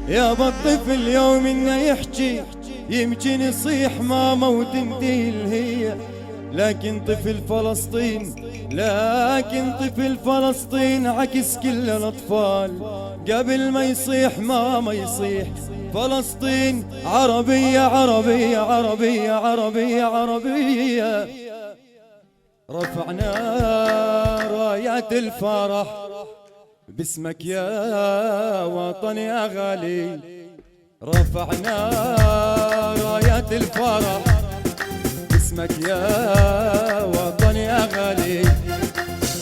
يابا الطفل يوم انه يحكي يمكن يصيح ماما وتنتهي الهي، لكن طفل فلسطين عكس كل الأطفال. قبل ما يصيح ماما يصيح فلسطين عربية عربية عربية عربية عربية. رفعنا رايات الفرح باسمك يا وطن يا غالي، رفعنا رايات الفرح باسمك يا وطن يا غالي،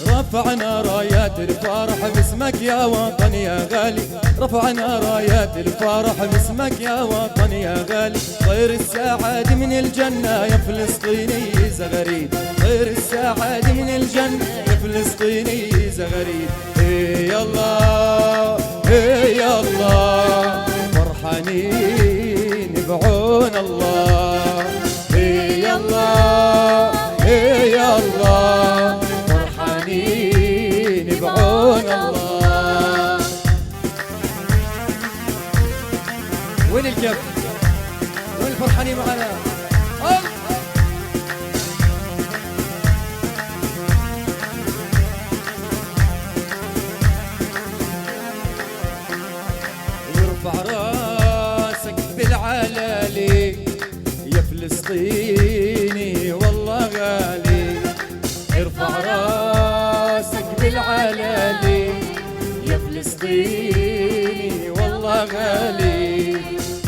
رفعنا رايات الفرح باسمك يا وطن يا غالي، رفعنا رايات الفرح باسمك يا وطن يا غالي. طير السعادة من الجنة يا فلسطيني زغريد، طير السعادة من الجنة يا فلسطيني زغريد. هي الله هي الله فرحانين بعون الله، هي الله هي الله فرحانين بعون الله. وين الكف؟ وين الفرحانين معنا؟ وارفع راسك بالعلالي يا فلسطيني والله غالي، ارفع راسك بالعلالي يا فلسطيني والله غالي.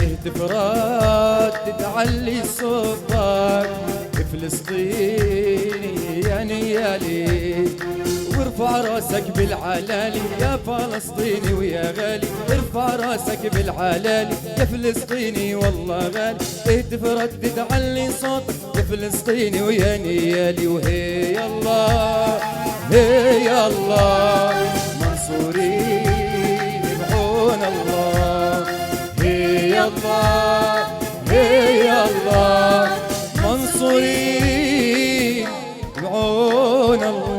اهتف ردد علي صوتك فلسطيني يا نيالي، وارفع راسك بالعلالي يا فلسطيني ويا غالي، ارفع راسك بالعلالي يا فلسطيني والله غالي. اهتف ردد علي صوتك يا فلسطيني ويا نيالي. وهي الله هي الله منصورين بعون الله، هي الله هي الله منصورين بعون الله.